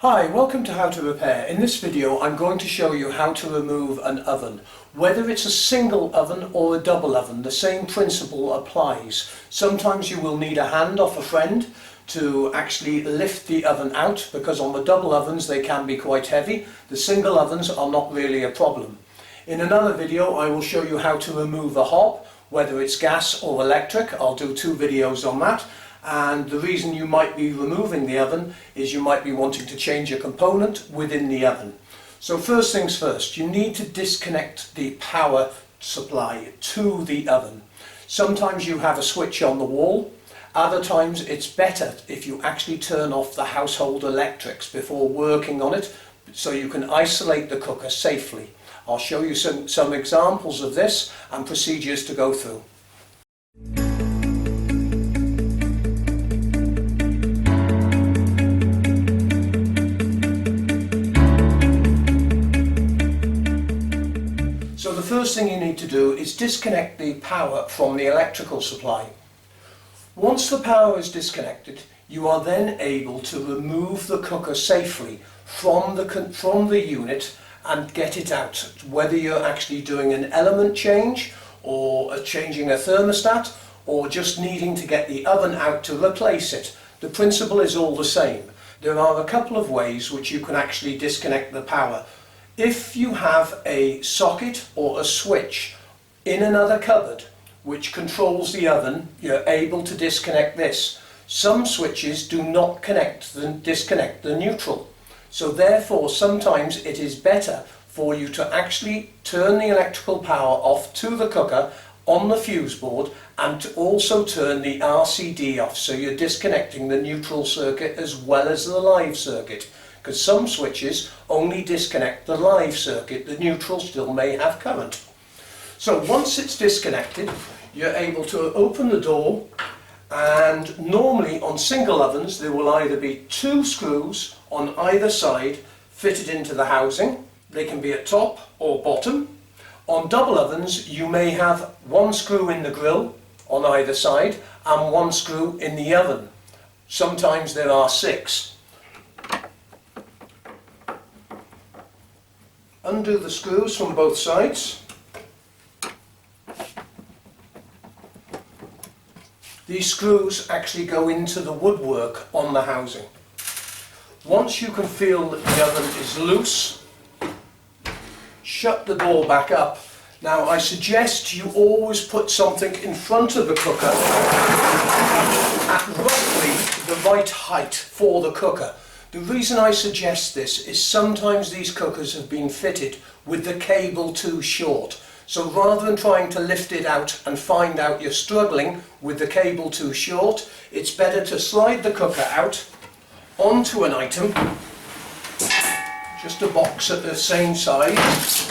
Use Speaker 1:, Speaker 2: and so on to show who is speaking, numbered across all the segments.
Speaker 1: Hi, welcome to How to Repair. In this video I'm going to show you how to remove an oven. Whether it's a single oven or a double oven, the same principle applies. Sometimes you will need a hand off a friend to actually lift the oven out, because on the double ovens they can be quite heavy. The single ovens are not really a problem. In another video I will show you how to remove a hob, whether it's gas or electric. I'll do two videos on that. And the reason you might be removing the oven is you might be wanting to change a component within the oven. So first things first, you need to disconnect the power supply to the oven. Sometimes you have a switch on the wall, other times it's better if you actually turn off the household electrics before working on it, so you can isolate the cooker safely. I'll show you some examples of this and procedures to go through. So the first thing you need to do is disconnect the power from the electrical supply. Once the power is disconnected, you are then able to remove the cooker safely from the unit and get it out, whether you're actually doing an element change or changing a thermostat or just needing to get the oven out to replace it. The principle is all the same. There are a couple of ways which you can actually disconnect the power. If you have a socket or a switch in another cupboard which controls the oven, you're able to disconnect this. Some switches do not disconnect the neutral. So therefore sometimes it is better for you to actually turn the electrical power off to the cooker on the fuse board and to also turn the RCD off, so you're disconnecting the neutral circuit as well as the live circuit. Because some switches only disconnect the live circuit, the neutral still may have current. So once it's disconnected, you're able to open the door, and normally on single ovens there will either be two screws on either side fitted into the housing. They can be at top or bottom. On double ovens you may have one screw in the grill on either side and one screw in the oven. Sometimes there are six. Undo the screws from both sides. These screws actually go into the woodwork on the housing. Once you can feel that the oven is loose, shut the door back up. Now I suggest you always put something in front of the cooker at roughly the right height for the cooker. The reason I suggest this is sometimes these cookers have been fitted with the cable too short. So rather than trying to lift it out and find out you're struggling with the cable too short, it's better to slide the cooker out onto an item, just a box at the same size,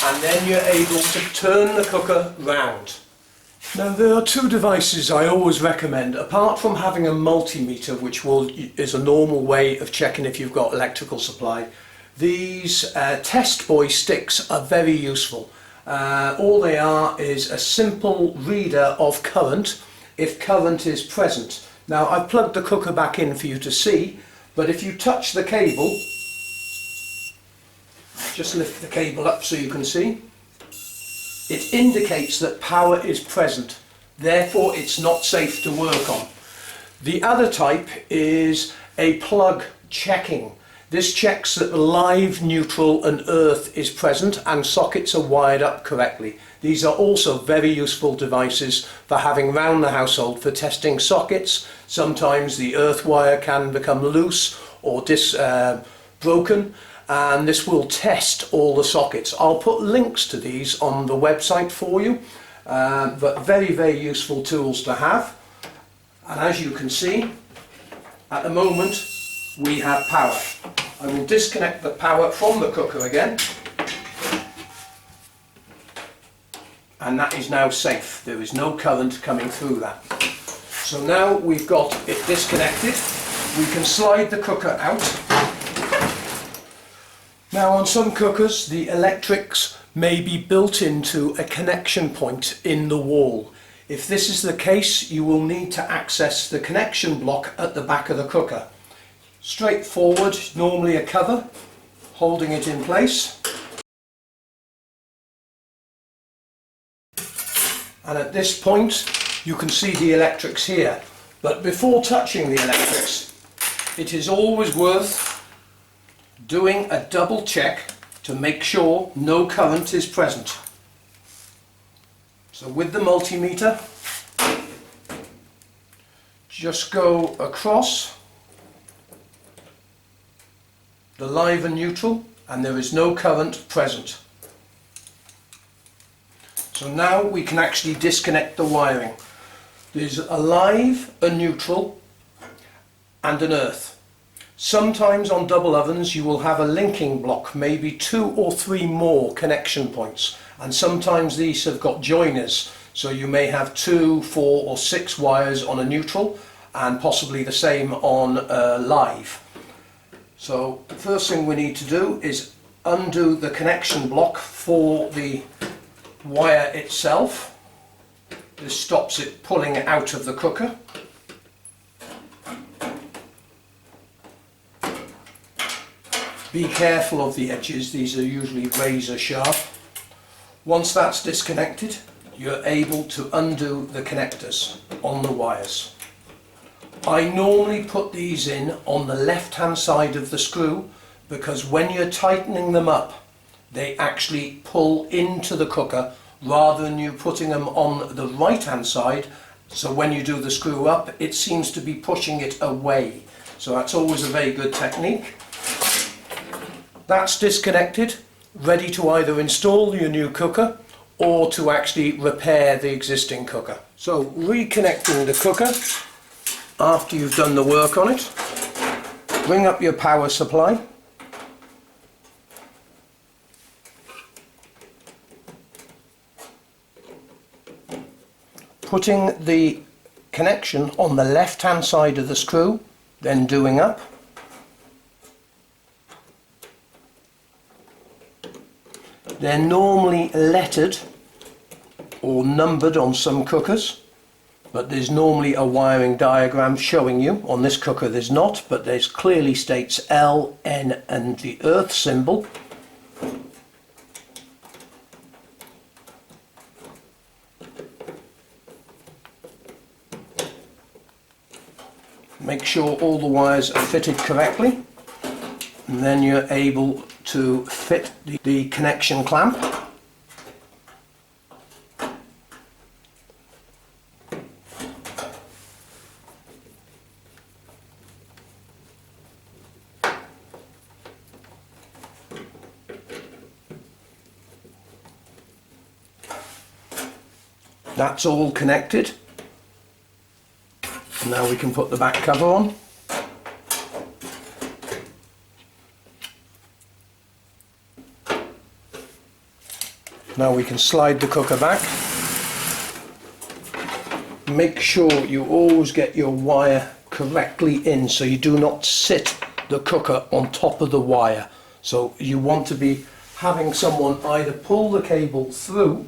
Speaker 1: and then you're able to turn the cooker round. Now there are two devices I always recommend, apart from having a multimeter, which is a normal way of checking if you've got electrical supply. These test boy sticks are very useful. All they are is a simple reader of current, if current is present. Now I've plugged the cooker back in for you to see, but if you touch the cable, just lift the cable up so you can see, it indicates that power is present, therefore it's not safe to work on. The other type is a plug checking. This checks that the live, neutral and earth is present and sockets are wired up correctly. These are also very useful devices for having round the household for testing sockets. Sometimes the earth wire can become loose or broken, and this will test all the sockets. I'll put links to these on the website for you, but very, very useful tools to have. And as you can see, at the moment we have power. I will disconnect the power from the cooker again, and that is now safe. There is no current coming through that. So now we've got it disconnected, we can slide the cooker out. Now on some cookers the electrics may be built into a connection point in the wall. If this is the case, you will need to access the connection block at the back of the cooker. Straightforward, normally a cover holding it in place. And at this point you can see the electrics here. But before touching the electrics, it is always worth doing a double check to make sure no current is present. So with the multimeter, just go across the live and neutral, and there is no current present. So now we can actually disconnect the wiring. There's a live, a neutral and an earth. Sometimes on double ovens you will have a linking block, maybe 2 or 3 more connection points, and sometimes these have got joiners, so you may have 2, 4 or 6 wires on a neutral and possibly the same on a live. So the first thing we need to do is undo the connection block for the wire itself. This stops it pulling out of the cooker. Be careful of the edges, these are usually razor sharp. Once that's disconnected, you're able to undo the connectors on the wires. I normally put these in on the left hand side of the screw because when you're tightening them up they actually pull into the cooker rather than you putting them on the right hand side, so when you do the screw up it seems to be pushing it away. So that's always a very good technique. That's disconnected, ready to either install your new cooker or to actually repair the existing cooker. So reconnecting the cooker after you've done the work on it, bring up your power supply. Putting the connection on the left hand side of the screw, then doing up. They're normally lettered or numbered on some cookers, but there's normally a wiring diagram showing you. On this cooker there's not, but there's clearly states L, N and the earth symbol. Make sure all the wires are fitted correctly, and then you're able to fit the connection clamp. That's all connected. Now we can put the back cover on. Now we can slide the cooker back. Make sure you always get your wire correctly in so you do not sit the cooker on top of the wire. So you want to be having someone either pull the cable through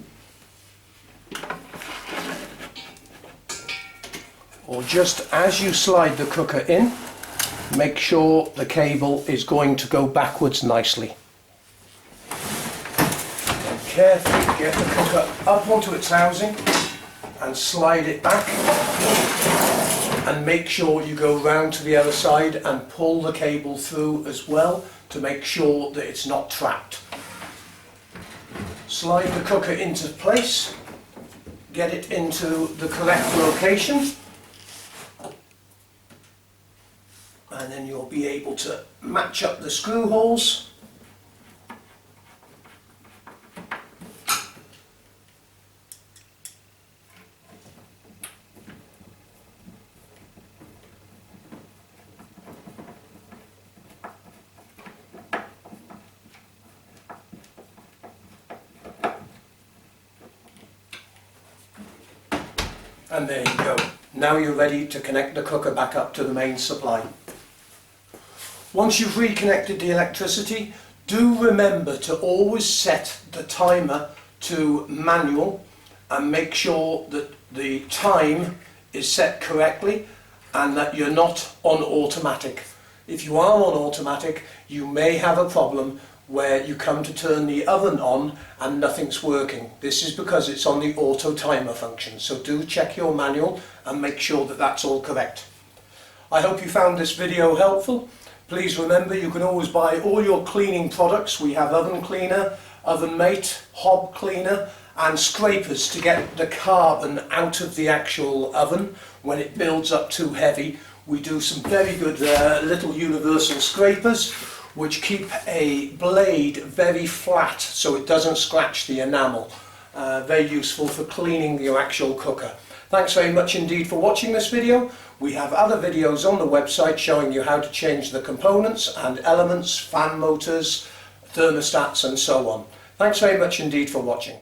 Speaker 1: or just as you slide the cooker in, make sure the cable is going to go backwards nicely. Carefully get the cooker up onto its housing and slide it back, and make sure you go round to the other side and pull the cable through as well to make sure that it's not trapped. Slide the cooker into place, get it into the correct location, and then you'll be able to match up the screw holes. And there you go. Now you're ready to connect the cooker back up to the main supply. Once you've reconnected the electricity, do remember to always set the timer to manual and make sure that the time is set correctly and that you're not on automatic. If you are on automatic, you may have a problem where you come to turn the oven on and nothing's working. This is because it's on the auto timer function, so do check your manual and make sure that that's all correct. I hope you found this video helpful. Please remember, you can always buy all your cleaning products. We have oven cleaner, oven mate, hob cleaner and scrapers to get the carbon out of the actual oven when it builds up too heavy. We do some very good little universal scrapers which keep a blade very flat so it doesn't scratch the enamel. Very useful for cleaning your actual cooker. Thanks very much indeed for watching this video. We have other videos on the website showing you how to change the components and elements, fan motors, thermostats and so on. Thanks very much indeed for watching.